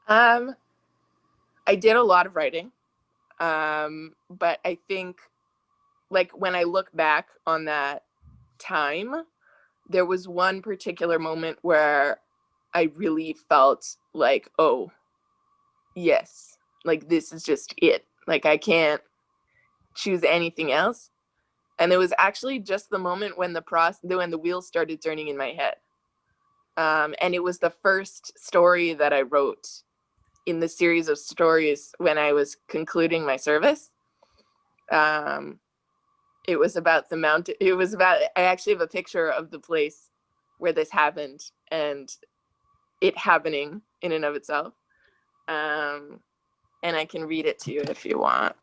Um, I did a lot of writing, but I think, like, when I look back on that time, there was one particular moment where I really felt like, oh, yes, like, this is just it. Like, I can't choose anything else. And it was actually just the moment when when the wheels started turning in my head. And it was the first story that I wrote in the series of stories when I was concluding my service. It was about the mountain. I actually have a picture of the place where this happened and it happening in and of itself. And I can read it to you if you want.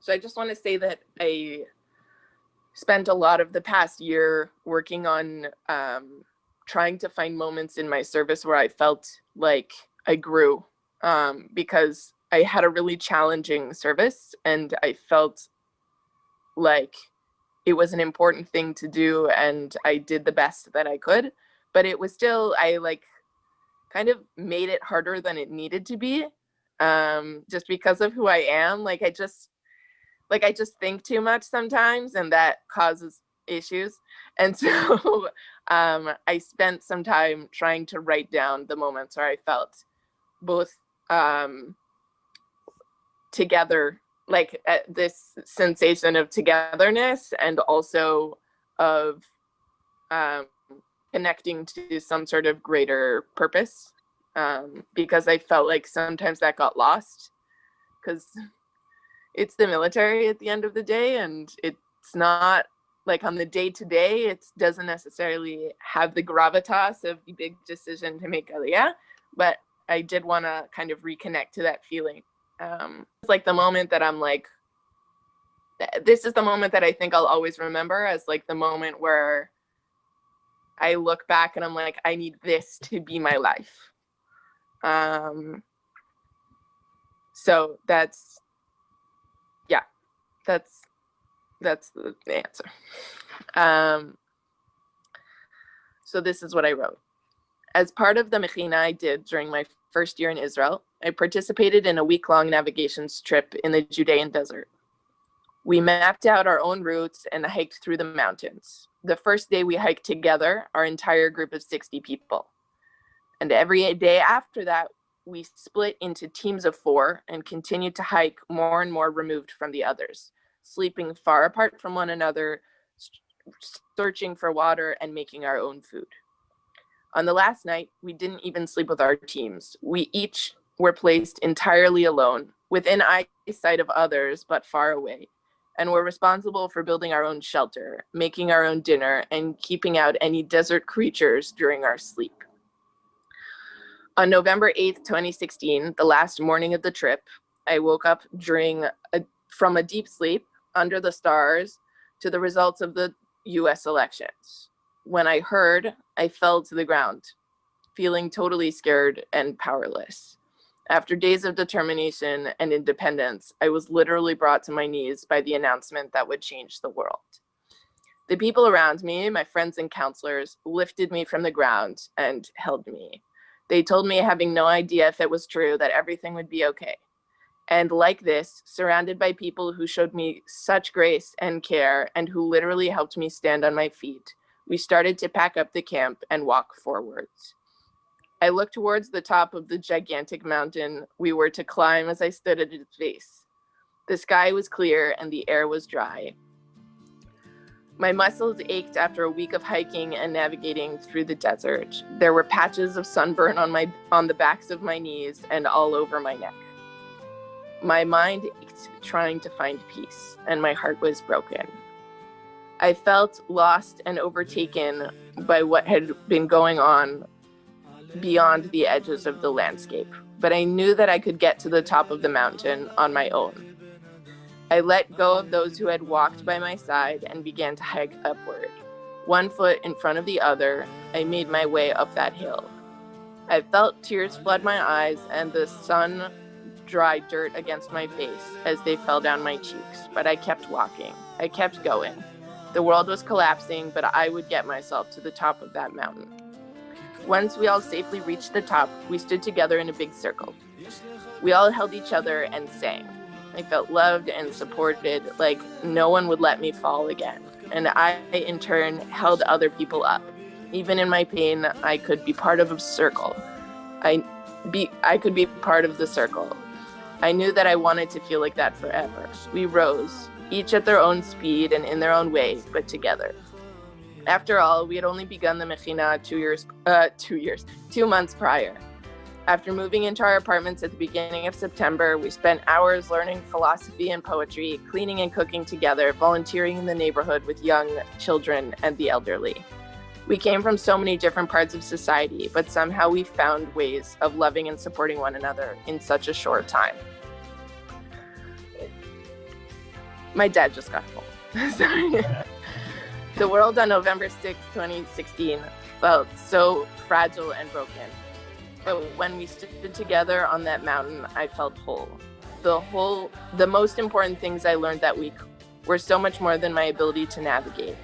So I just want to say that I spent a lot of the past year working on trying to find moments in my service where I felt like I grew, because I had a really challenging service and I felt like it was an important thing to do and I did the best that I could, but it was still, I like kind of made it harder than it needed to be, just because of who I am. Like I just think too much sometimes and that causes issues. And so I spent some time trying to write down the moments where I felt both together, like this sensation of togetherness and also of connecting to some sort of greater purpose, because I felt like sometimes that got lost because it's the military at the end of the day, and it's not like on the day to day, it doesn't necessarily have the gravitas of the big decision to make Aliyah, but I did want to kind of reconnect to that feeling. It's like the moment that I'm like, this is the moment that I think I'll always remember as like the moment where I look back and I'm like, I need this to be my life. So that's the answer. So this is what I wrote. As part of the mechina I did during my first year in Israel, I participated in a week-long navigations trip in the Judean desert. We mapped out our own routes and hiked through the mountains. The first day we hiked together, our entire group of 60 people. And every day after that, we split into teams of 4 and continued to hike more and more removed from the others, sleeping far apart from one another, searching for water, and making our own food. On the last night, we didn't even sleep with our teams. We each were placed entirely alone, within eyesight of others, but far away, and were responsible for building our own shelter, making our own dinner, and keeping out any desert creatures during our sleep. On November 8th, 2016, the last morning of the trip, I woke up from a deep sleep under the stars to the results of the US elections. When I heard, I fell to the ground, feeling totally scared and powerless. After days of determination and independence, I was literally brought to my knees by the announcement that would change the world. The people around me, my friends and counselors, lifted me from the ground and held me. They told me, having no idea if it was true, that everything would be okay. And like this, surrounded by people who showed me such grace and care and who literally helped me stand on my feet, we started to pack up the camp and walk forwards. I looked towards the top of the gigantic mountain we were to climb as I stood at its base. The sky was clear and the air was dry. My muscles ached after a week of hiking and navigating through the desert. There were patches of sunburn on the backs of my knees and all over my neck. My mind ached trying to find peace, and my heart was broken. I felt lost and overtaken by what had been going on beyond the edges of the landscape, but I knew that I could get to the top of the mountain on my own. I let go of those who had walked by my side and began to hike upward. One foot in front of the other, I made my way up that hill. I felt tears flood my eyes and the sun dry dirt against my face as they fell down my cheeks, but I kept walking. I kept going. The world was collapsing, but I would get myself to the top of that mountain. Once we all safely reached the top, we stood together in a big circle. We all held each other and sang. I felt loved and supported, like no one would let me fall again. And I, in turn, held other people up. Even in my pain, I could be part of a circle. I could be part of the circle. I knew that I wanted to feel like that forever. We rose, each at their own speed and in their own way, but together. After all, we had only begun the Mechina 2 months prior. After moving into our apartments at the beginning of September, we spent hours learning philosophy and poetry, cleaning and cooking together, volunteering in the neighborhood with young children and the elderly. We came from so many different parts of society, but somehow we found ways of loving and supporting one another in such a short time. My dad just got home. Sorry. The world on November 6, 2016 felt so fragile and broken. But when we stood together on that mountain, I felt whole. The most important things I learned that week were so much more than my ability to navigate.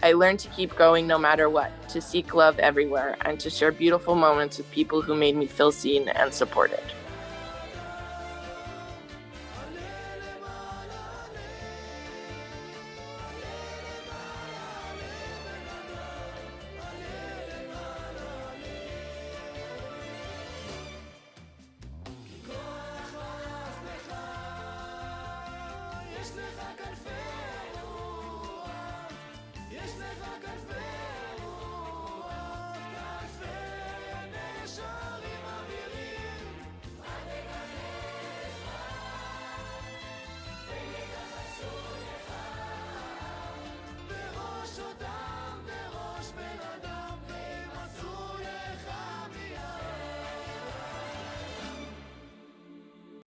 I learned to keep going no matter what, to seek love everywhere, and to share beautiful moments with people who made me feel seen and supported.